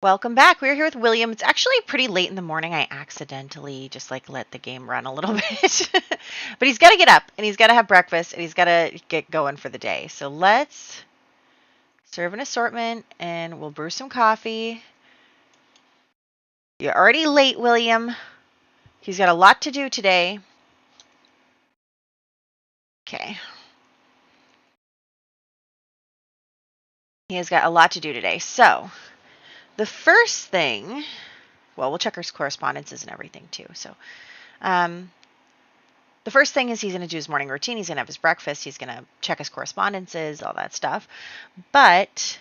Welcome back. We're here with William. It's actually pretty late in the morning. I accidentally just let the game run a little bit. But he's got to get up and he's got to have breakfast and he's got to get going for the day. So let's serve an assortment and we'll brew some coffee. You're already late, William. He's got a lot to do today. Okay. He has got a lot to do today. So the first thing, well, we'll check his correspondences and everything too. So, the first thing is he's going to do his morning routine. He's going to have his breakfast. He's going to check his correspondences, all that stuff. But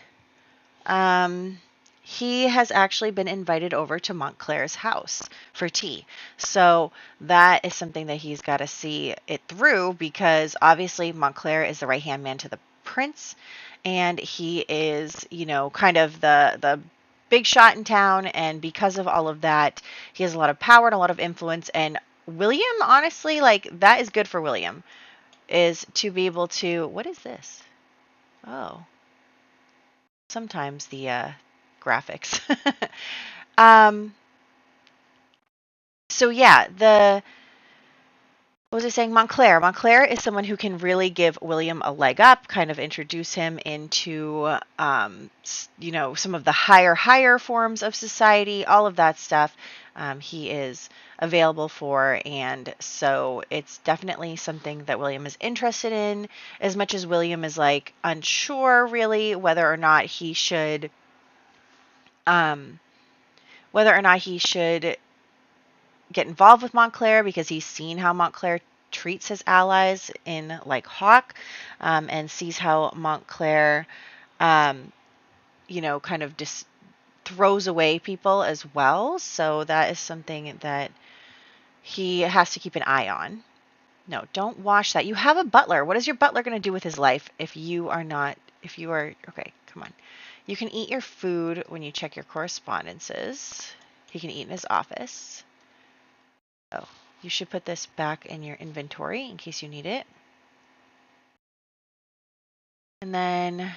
he has actually been invited over to Montclair's house for tea. So that is something that he's got to see it through because obviously Montclair is the right-hand man to the prince. And he is, kind of the big shot in town. And because of all of that, he has a lot of power and a lot of influence. And William, honestly, that is good for William, is to be able to, what is this? Oh, sometimes the graphics. um, so yeah, what was I saying? Montclair. Montclair is someone who can really give William a leg up, kind of introduce him into, some of the higher forms of society, all of that stuff. He is available for, and so it's definitely something that William is interested in, as much as William is unsure really um, whether or not he should get involved with Montclair because he's seen how Montclair treats his allies in Hawk, and sees how Montclair, kind of just throws away people as well. So that is something that he has to keep an eye on. No, don't wash that. You have a butler. What is your butler going to do with his life if you are, okay, come on. You can eat your food when you check your correspondences. He can eat in his office. Oh, you should put this back in your inventory in case you need it. And then,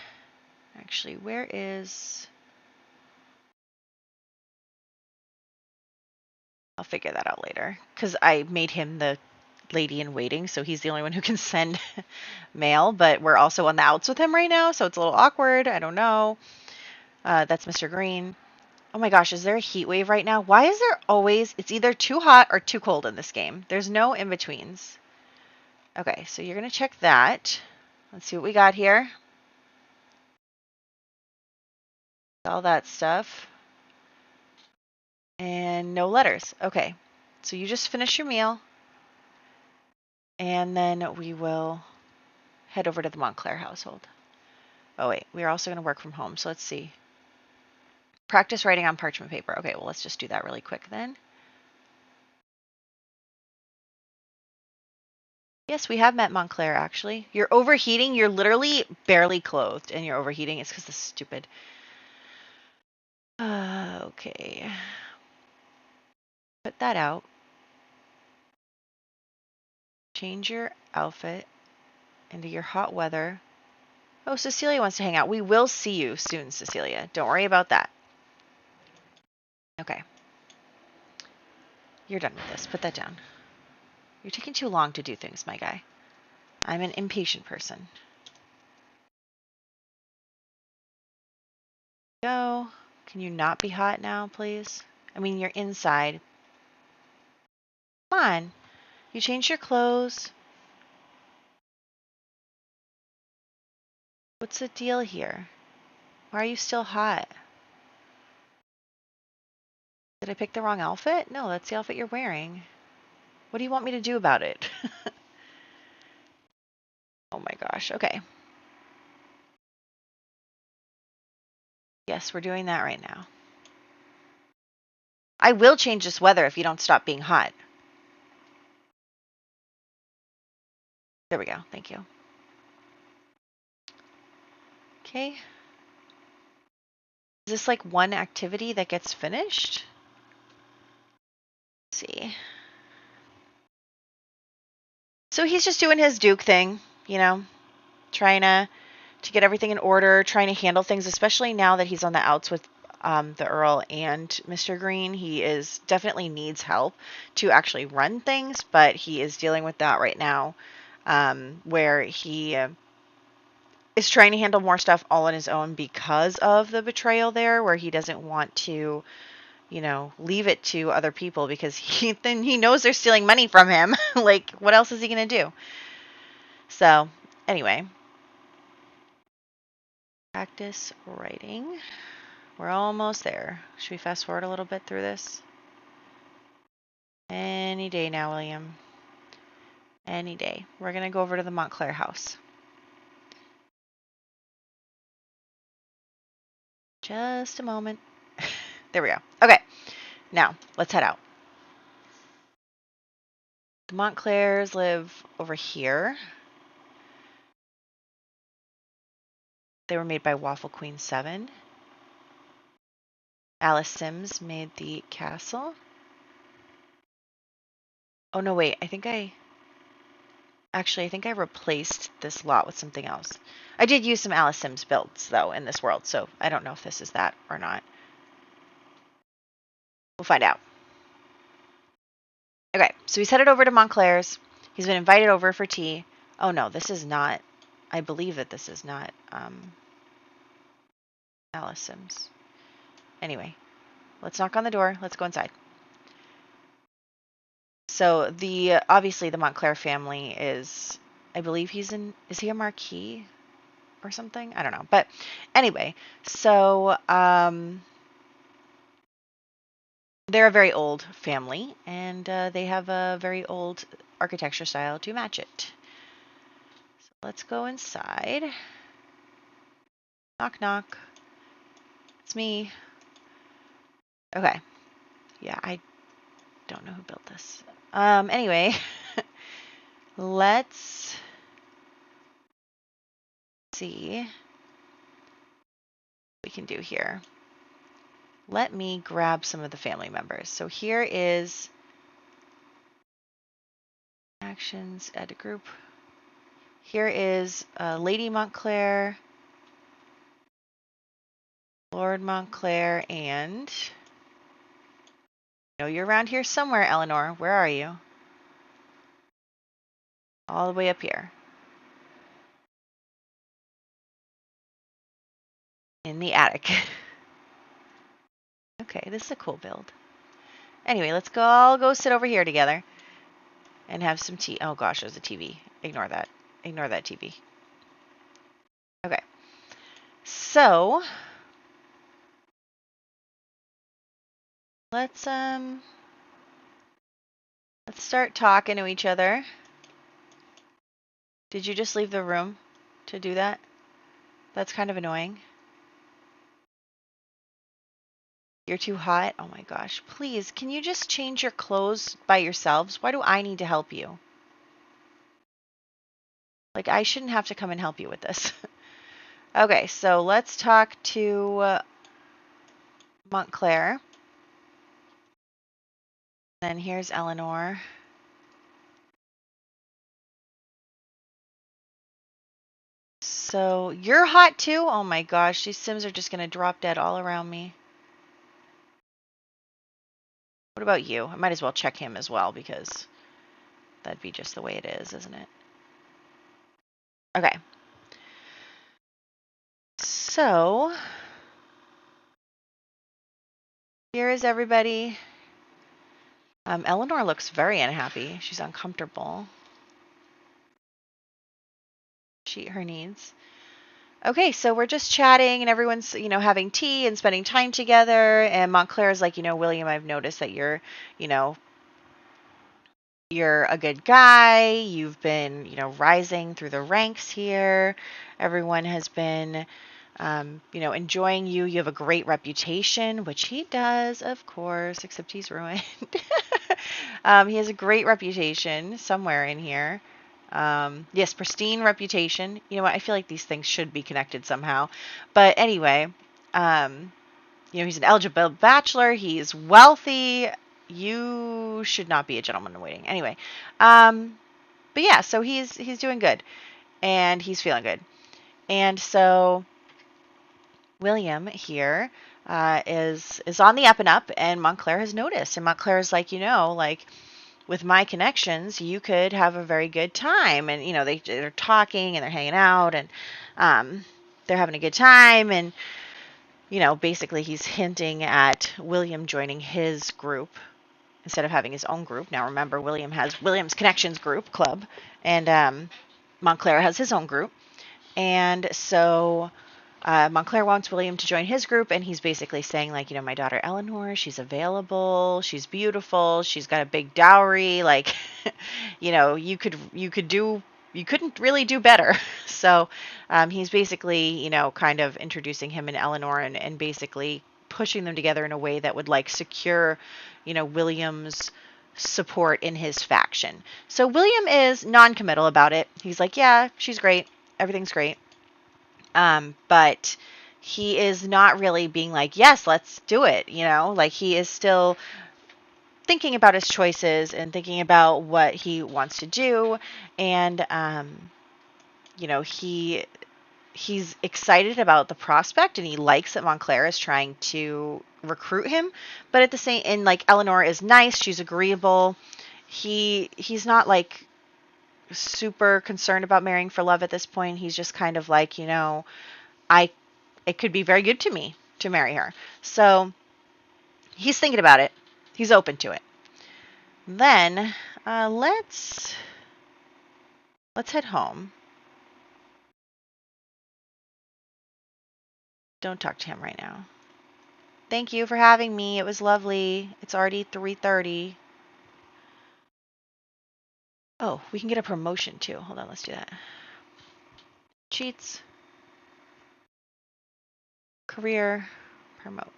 actually, where is... I'll figure that out later because I made him the lady in waiting, so he's the only one who can send mail, but we're also on the outs with him right now, so it's a little awkward. I don't know. That's Mr. Green. Oh my gosh, is there a heat wave right now? Why is there always... It's either too hot or too cold in this game. There's no in-betweens. Okay, so you're going to check that. Let's see what we got here. All that stuff. And no letters. Okay, so you just finish your meal. And then we will head over to the Montclair household. Oh wait, we're also going to work from home, so let's see. Practice writing on parchment paper. Okay, well, let's just do that really quick then. Yes, we have met Montclair, actually. You're overheating. You're literally barely clothed, and you're overheating. It's because this is stupid. Okay. Put that out. Change your outfit into your hot weather. Oh, Cecilia wants to hang out. We will see you soon, Cecilia. Don't worry about that. Okay. You're done with this. Put that down. You're taking too long to do things, my guy. I'm an impatient person. Go. Can you not be hot now, please? I mean, you're inside. Come on. You changed your clothes. What's the deal here? Why are you still hot? Did I pick the wrong outfit? No, that's the outfit you're wearing. What do you want me to do about it? Oh my gosh. Okay. Yes, we're doing that right now. I will change this weather if you don't stop being hot. There we go. Thank you. Okay. Is this one activity that gets finished? Let's see. So he's just doing his Duke thing, trying to get everything in order, trying to handle things, especially now that he's on the outs with the Earl and Mr. Green. He is definitely needs help to actually run things, but he is dealing with that right now, where he is trying to handle more stuff all on his own because of the betrayal there, where he doesn't want to, leave it to other people because he knows they're stealing money from him. Like, what else is he going to do? So, anyway, practice writing. We're almost there. Should we fast forward a little bit through this? Any day now, William. Any day. We're going to go over to the Montclair house. Just a moment. There we go. Okay. Now, let's head out. The Montclairs live over here. They were made by Waffle Queen 7. Alice Sims made the castle. Oh, no, wait. I think I replaced this lot with something else. I did use some Alice Sims builds, though, in this world, so I don't know if this is that or not. We'll find out. Okay, so he's headed over to Montclair's. He's been invited over for tea. Oh, no, this is not... I believe that this is not Alice Sims. Anyway, let's knock on the door. Let's go inside. So obviously the Montclair family is, I believe is he a marquis or something? I don't know. But anyway, so they're a very old family, and they have a very old architecture style to match it. So let's go inside. Knock, knock. It's me. Okay. Yeah, I don't know who built this. Anyway, let's see what we can do here. Let me grab some of the family members. So here is actions, add a group. Here is Lady Montclair, Lord Montclair, and I know you're around here somewhere, Eleanor. Where are you? All the way up here. In the attic. Okay, this is a cool build. Anyway, let's all go sit over here together and have some tea. Oh gosh, there's a TV. Ignore that. Ignore that TV. Okay. So, let's start talking to each other. Did you just leave the room to do that? That's kind of annoying. You're too hot? Oh my gosh. Please, can you just change your clothes by yourselves? Why do I need to help you? Like, I shouldn't have to come and help you with this. Okay, so let's talk to Montclair. Then here's Eleanor. So, you're hot too? Oh my gosh, these Sims are just going to drop dead all around me. What about you? I might as well check him as well because that'd be just the way it is, isn't it? Okay. So, here is everybody. Eleanor looks very unhappy. She's uncomfortable. Her needs. Okay, so we're just chatting and everyone's, having tea and spending time together. And Montclair's like, William, I've noticed that you're a good guy. You've been, rising through the ranks here. Everyone has been, enjoying you. You have a great reputation, which he does, of course, except he's ruined. He has a great reputation somewhere in here. Yes, pristine reputation. You know what? I feel like these things should be connected somehow. But anyway, he's an eligible bachelor. He's wealthy. You should not be a gentleman in waiting. Anyway, but yeah, so he's doing good, and he's feeling good, and so William here is on the up and up, and Montclair has noticed. And Montclair is like, like with my connections, you could have a very good time. And they're talking and they're hanging out, and they're having a good time. And basically he's hinting at William joining his group instead of having his own group. Now remember, William has William's Connections group club, and Montclair has his own group. And so Montclair wants William to join his group, and he's basically saying, like, my daughter Eleanor, she's available, she's beautiful, she's got a big dowry, like, you couldn't really do better. So he's basically, kind of introducing him and Eleanor, and basically pushing them together in a way that would like secure, William's support in his faction. So William is non-committal about it. He's like, yeah, she's great, everything's great. But he is not really being like, yes, let's do it. Like he is still thinking about his choices and thinking about what he wants to do. And, he's excited about the prospect, and he likes that Montclair is trying to recruit him. But at the same, and like Eleanor is nice, she's agreeable. He's not like super concerned about marrying for love at this point. He's just kind of like, I it could be very good to me to marry her. So he's thinking about it. He's open to it. Then let's head home. Don't talk to him right now. Thank you for having me. It was lovely. It's already 3:30. Oh, we can get a promotion too. Hold on, let's do that. Cheats. Career. Promote.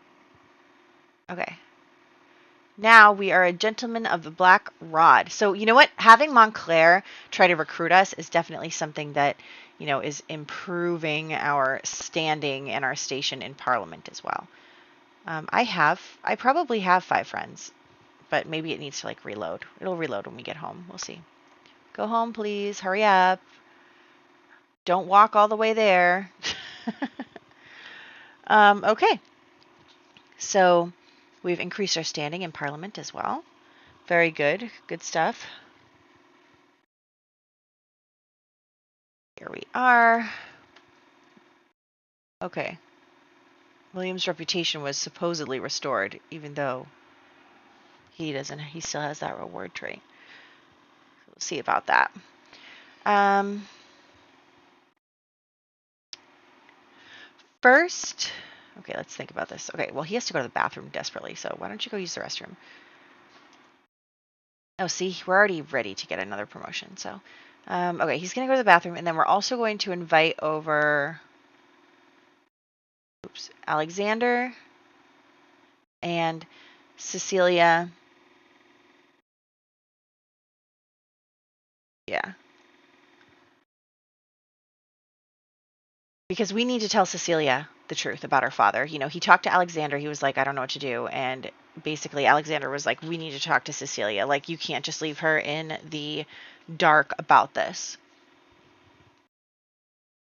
Okay. Now we are a gentleman of the Black Rod. So you know what? Having Montclair try to recruit us is definitely something that, is improving our standing and our station in Parliament as well. I probably have 5 friends, but maybe it needs to like reload. It'll reload when we get home. We'll see. Go home, please. Hurry up. Don't walk all the way there. Okay. So we've increased our standing in Parliament as well. Very good. Good stuff. Here we are. Okay. William's reputation was supposedly restored, even though he still has that reward trait. We'll see about that. First, okay, let's think about this. Okay, well, he has to go to the bathroom desperately, so why don't you go use the restroom? Oh, see, we're already ready to get another promotion, so. Okay, he's going to go to the bathroom, and then we're also going to invite over, Alexander and Cecilia. Yeah. Because we need to tell Cecilia the truth about her father. He talked to Alexander. He was like, I don't know what to do. And basically, Alexander was like, we need to talk to Cecilia. Like, you can't just leave her in the dark about this.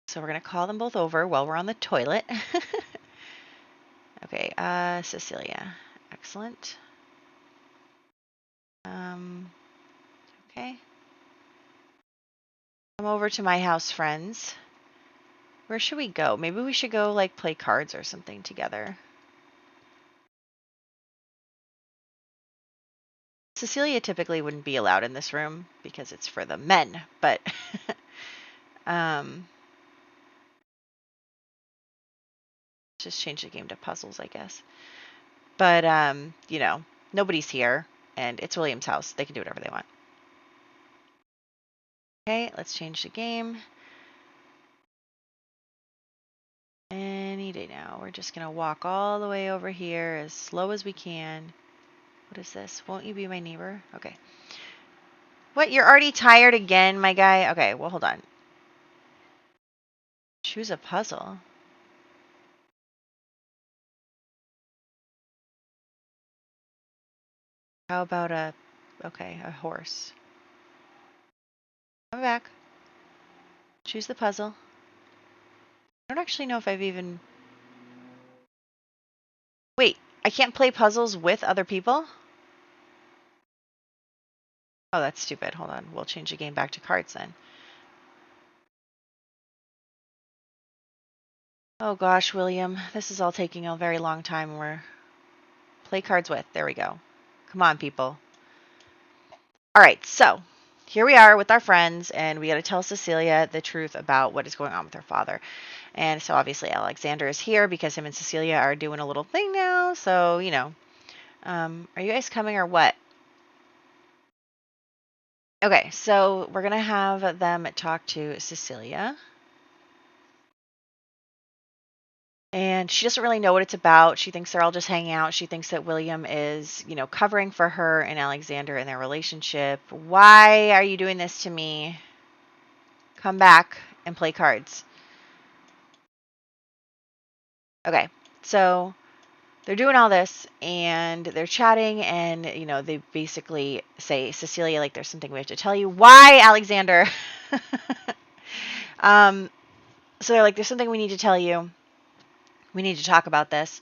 So we're going to call them both over while we're on the toilet. Okay, Cecilia. Excellent. Okay. Come over to my house, friends. Where should we go? Maybe we should go, like, play cards or something together. Cecilia typically wouldn't be allowed in this room because it's for the men, but just change the game to puzzles, I guess. But nobody's here, and it's William's house. They can do whatever they want. Okay, let's change the game. Any day now. We're just gonna walk all the way over here as slow as we can. What is this? Won't you be my neighbor? Okay. What? You're already tired again, my guy? Okay, well, hold on. Choose a puzzle. How about a horse. Come back. Choose the puzzle. I don't actually know if I've even Wait, I can't play puzzles with other people? Oh, that's stupid. Hold on. We'll change the game back to cards then. Oh gosh, William, this is all taking a very long time. We're play cards with. There we go. Come on, people. All right, so here we are with our friends, and we got to tell Cecilia the truth about what is going on with her father. And so obviously Alexander is here because him and Cecilia are doing a little thing now. So, are you guys coming or what? Okay, so we're going to have them talk to Cecilia. And she doesn't really know what it's about. She thinks they're all just hanging out. She thinks that William is, covering for her and Alexander in their relationship. Why are you doing this to me? Come back and play cards. Okay, so they're doing all this and they're chatting, and, they basically say, Cecilia, like, there's something we have to tell you. Why, Alexander? um, so they're like, there's something we need to tell you. We need to talk about this.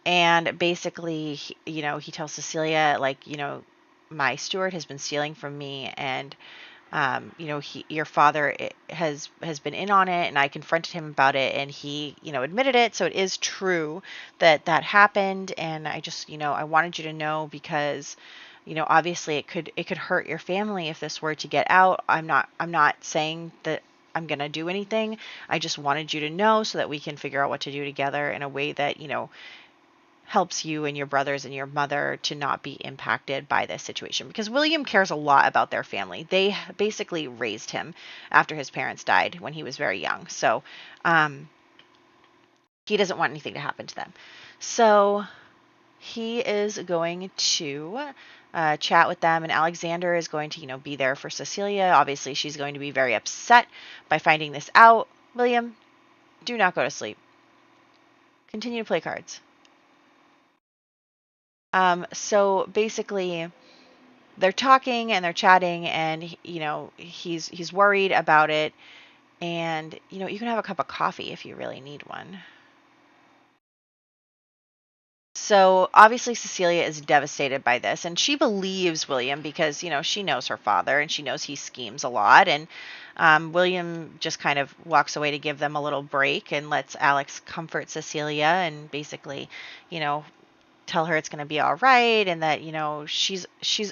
And basically, he tells Cecilia, like, my steward has been stealing from me, and your father has been in on it, and I confronted him about it, and he, admitted it. So it is true that that happened, and I just, I wanted you to know because, obviously it could hurt your family if this were to get out. I'm not saying that I'm gonna do anything. I just wanted you to know so that we can figure out what to do together in a way that, helps you and your brothers and your mother to not be impacted by this situation, because William cares a lot about their family. They basically raised him after his parents died when he was very young. So he doesn't want anything to happen to them. So he is going to chat with them, and Alexander is going to, be there for Cecilia. Obviously, she's going to be very upset by finding this out. William, do not go to sleep. Continue to play cards. So basically, they're talking and they're chatting, and he's worried about it, and you can have a cup of coffee if you really need one. So obviously Cecilia is devastated by this, and she believes William because she knows her father and she knows he schemes a lot. And William just kind of walks away to give them a little break and lets Alex comfort Cecilia and basically you know tell her it's going to be all right, and that she's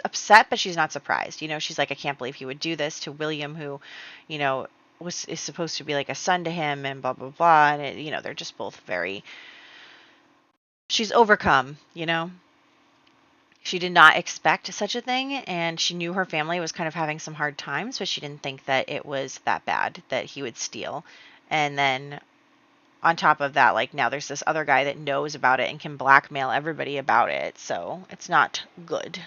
upset, but she's not surprised. She's like, I can't believe he would do this to William, who you know is supposed to be like a son to him, and blah blah blah. And they're just both very, she's overcome. She did not expect such a thing, and she knew her family was kind of having some hard times, but she didn't think that it was that bad that he would steal. And then on top of that, like, now there's this other guy that knows about it and can blackmail everybody about it. So it's not good.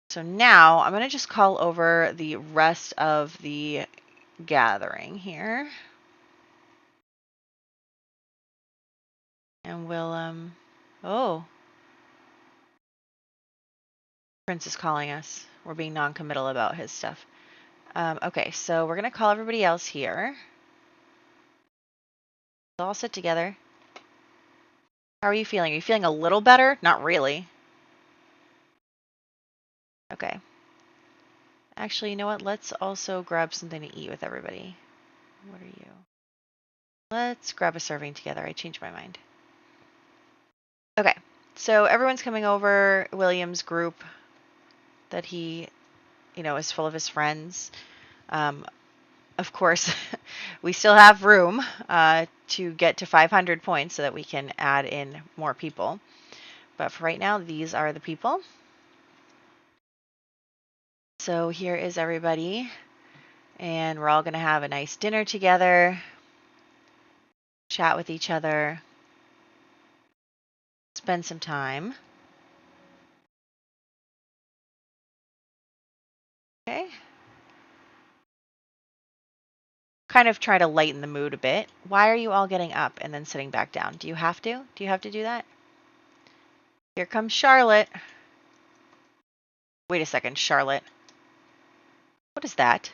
So now I'm going to just call over the rest of the gathering here. And we'll, oh, Prince is calling us. We're being non-committal about his stuff. Okay, so we're going to call everybody else here. Let's all sit together. How are you feeling? Are you feeling a little better? Not really. Okay. Actually, you know what? Let's also grab something to eat with everybody. What are you? Let's grab a serving together. I changed my mind. Okay. So everyone's coming over. William's group that he, is full of his friends. Um, of course, we still have room to get to 500 points so that we can add in more people. But for right now, these are the people. So here is everybody. And we're all going to have a nice dinner together, chat with each other, spend some time. Okay. Kind of try to lighten the mood a bit. Why are you all getting up and then sitting back down? Do you have to? Do you have to do that? Here comes Charlotte. Wait a second, Charlotte. What is that?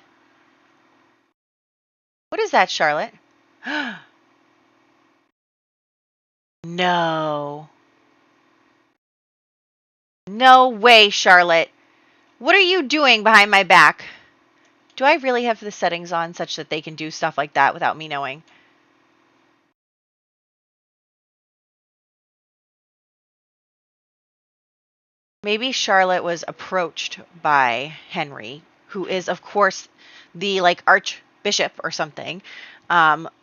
What is that, Charlotte? No. No way, Charlotte. What are you doing behind my back? Do I really have the settings on such that they can do stuff like that without me knowing? Maybe Charlotte was approached by Henry, who is, of course, the like archbishop or something.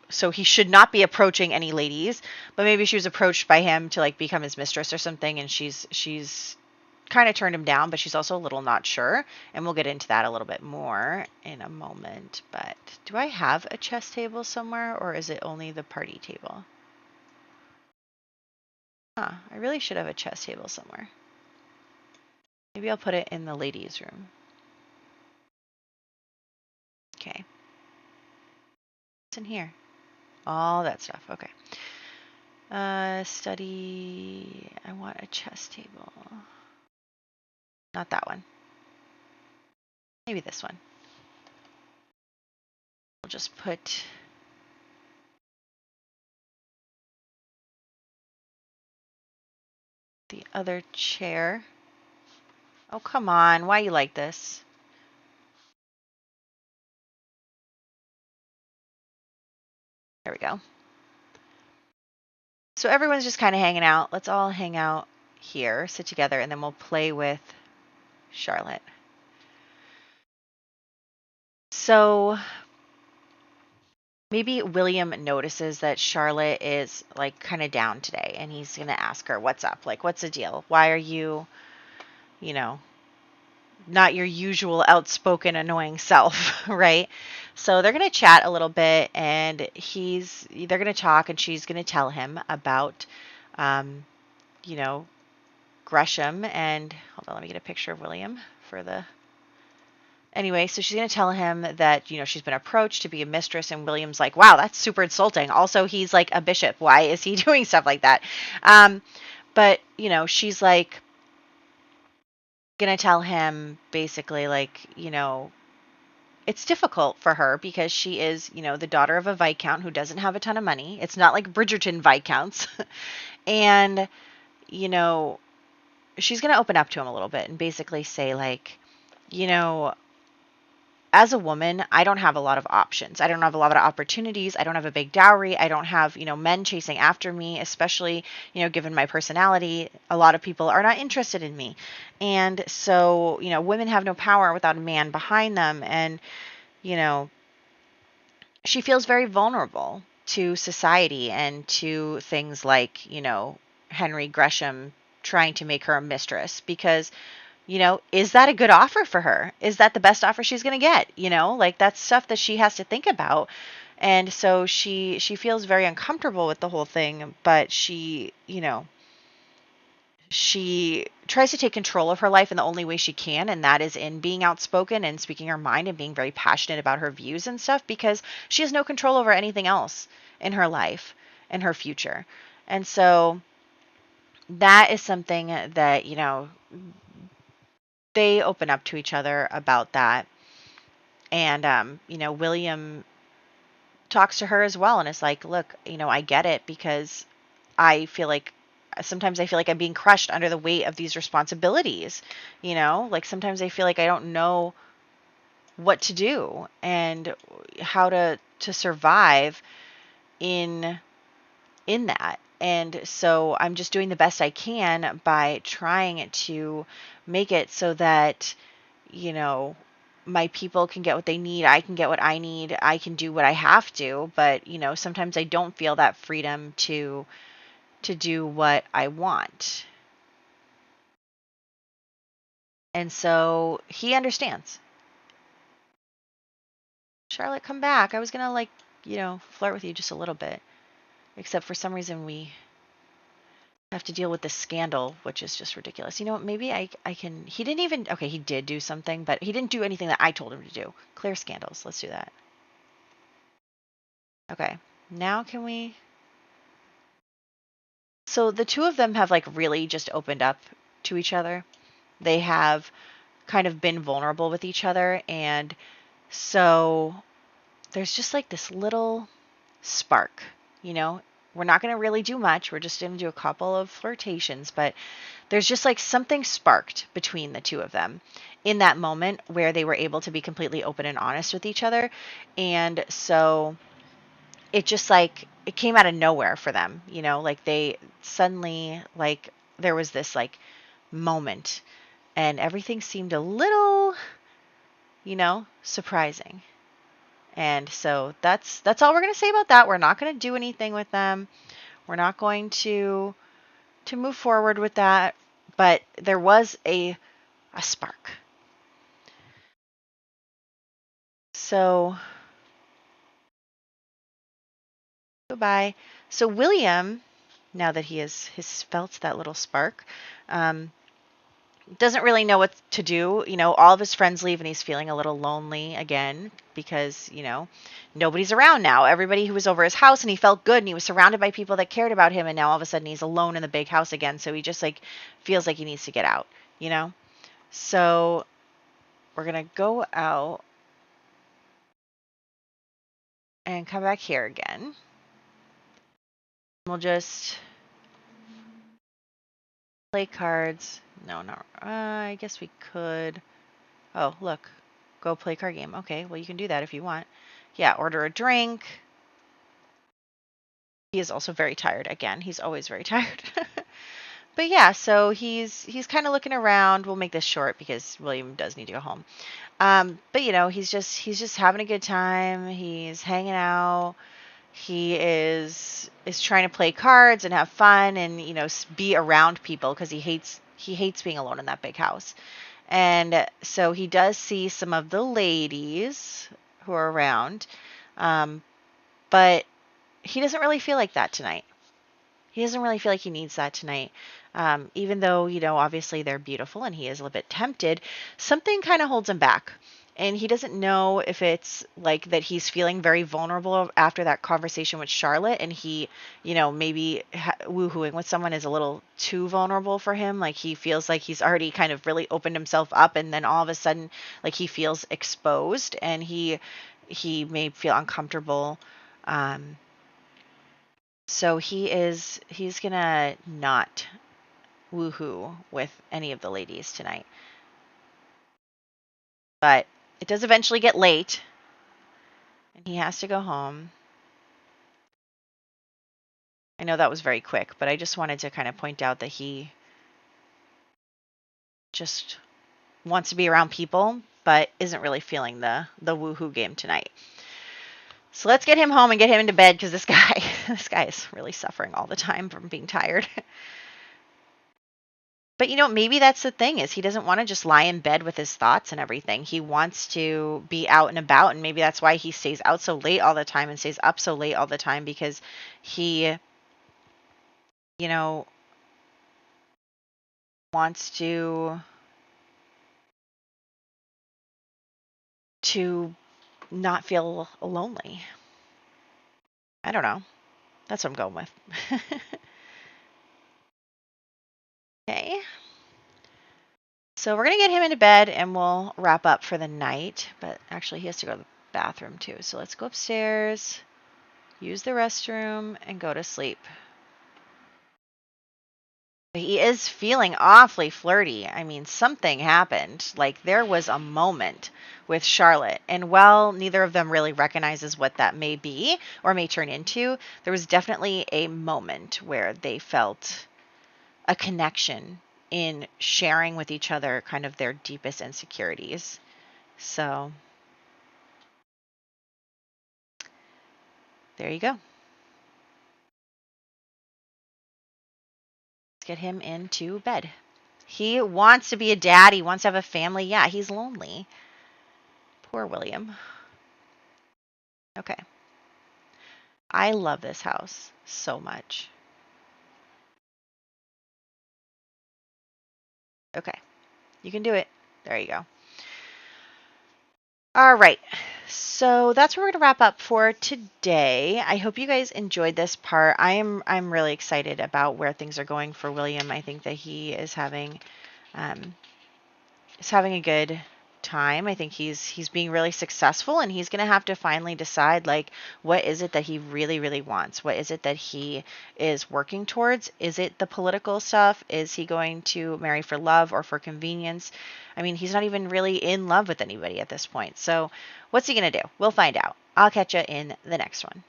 So he should not be approaching any ladies, but maybe she was approached by him to like become his mistress or something, and she's kind of turned him down, but she's also a little not sure, and we'll get into that a little bit more in a moment. But do I have a chess table somewhere, or is it only the party table? Huh, I really should have a chess table somewhere. Maybe I'll put it in the ladies' room. Okay. What's in here? All that stuff. Okay. Study. I want a chess table. Not that one. Maybe this one. We'll just put the other chair. Oh, come on. Why you like this? There we go. So everyone's just kind of hanging out. Let's all hang out here, sit together, and then we'll play with Charlotte. So maybe William notices that Charlotte is like kind of down today, and he's going to ask her, what's up? Like, what's the deal? Why are you, you know, not your usual outspoken, annoying self, right? So they're going to chat a little bit, and they're going to talk, and she's going to tell him about, um, you know, Gresham. And hold on, let me get a picture of William for the. Anyway, so she's going to tell him that, she's been approached to be a mistress, and William's like, wow, that's super insulting. Also, he's like a bishop. Why is he doing stuff like that? But, she's like, going to tell him basically, like, it's difficult for her because she is, the daughter of a viscount who doesn't have a ton of money. It's not like Bridgerton viscounts. And, you know, she's going to open up to him a little bit and basically say, like, you know, as a woman, I don't have a lot of options. I don't have a lot of opportunities. I don't have a big dowry. I don't have, men chasing after me, especially, given my personality. A lot of people are not interested in me. And so, women have no power without a man behind them. And, you know, she feels very vulnerable to society and to things like, Henry Gresham trying to make her a mistress because, is that a good offer for her? Is that the best offer she's going to get? Like that's stuff that she has to think about. And so she feels very uncomfortable with the whole thing, but she tries to take control of her life in the only way she can, and that is in being outspoken and speaking her mind and being very passionate about her views and stuff because she has no control over anything else in her life and her future. And so that is something that, they open up to each other about that. And, William talks to her as well and is like, look, I get it because I feel like sometimes I feel like I'm being crushed under the weight of these responsibilities. Like sometimes I feel like I don't know what to do and how to survive in that. And so I'm just doing the best I can by trying to make it so that, you know, my people can get what they need. I can get what I need. I can do what I have to. But, sometimes I don't feel that freedom to do what I want. And so he understands. Charlotte, come back. I was going to flirt with you just a little bit. Except for some reason we have to deal with this scandal, which is just ridiculous. Maybe I can. He didn't even. Okay, he did do something, but he didn't do anything that I told him to do. Clear scandals. Let's do that. Okay. Now can we. So the two of them have really just opened up to each other. They have kind of been vulnerable with each other. And so there's just this little spark, you know, we're not going to really do much. We're just going to do a couple of flirtations, but there's just like something sparked between the two of them in that moment where they were able to be completely open and honest with each other. And so it just like it came out of nowhere for them, like they suddenly like there was this like moment and everything seemed a little, surprising. And so that's all we're going to say about that. We're not going to do anything with them. We're not going to move forward with that, but there was a spark. So goodbye. So William, now that he has felt that little spark, um, doesn't really know what to do. All of his friends leave and he's feeling a little lonely again because, nobody's around now. Everybody who was over his house and he felt good and he was surrounded by people that cared about him. And now all of a sudden he's alone in the big house again. So he just like feels like he needs to get out. So we're going to go out and come back here again. We'll just play cards. No, I guess we could. Oh, look. Go play card game. Okay, well, you can do that if you want. Yeah, order a drink. He is also very tired. Again, he's always very tired. But yeah, so he's kind of looking around. We'll make this short because William does need to go home. But he's just having a good time. He's hanging out. He is trying to play cards and have fun and be around people because he hates being alone in that big house. And so he does see some of the ladies who are around, but he doesn't really feel like that tonight. He doesn't really feel like he needs that tonight. Even though, obviously they're beautiful and he is a little bit tempted, something kind of holds him back. And he doesn't know if it's like that he's feeling very vulnerable after that conversation with Charlotte and he, maybe woohooing with someone is a little too vulnerable for him. Like he feels like he's already kind of really opened himself up and then all of a sudden like he feels exposed and he may feel uncomfortable. So he's gonna not woohoo with any of the ladies tonight. But it does eventually get late and he has to go home. I know that was very quick, but I just wanted to kind of point out that he just wants to be around people, but isn't really feeling the woohoo game tonight. So let's get him home and get him into bed because this guy is really suffering all the time from being tired. But maybe that's the thing is he doesn't want to just lie in bed with his thoughts and everything. He wants to be out and about, and maybe that's why he stays out so late all the time and stays up so late all the time because he, wants to not feel lonely. I don't know. That's what I'm going with. Okay. So we're going to get him into bed and we'll wrap up for the night. But actually, he has to go to the bathroom too. So let's go upstairs, use the restroom, and go to sleep. He is feeling awfully flirty. I mean, something happened. Like there was a moment with Charlotte. And while neither of them really recognizes what that may be or may turn into, there was definitely a moment where they felt a connection in sharing with each other kind of their deepest insecurities. So there you go. Let's get him into bed. He wants to be a dad. He wants to have a family. Yeah, he's lonely. Poor William. Okay. I love this house so much. Okay. You can do it. There you go. All right. So that's where we're going to wrap up for today. I hope you guys enjoyed this part. I'm really excited about where things are going for William. I think that he is having a good time. I think he's being really successful, and he's going to have to finally decide, like, what is it that he really, really wants? What is it that he is working towards? Is it the political stuff? Is he going to marry for love or for convenience? I mean, he's not even really in love with anybody at this point. So what's he going to do? We'll find out. I'll catch you in the next one.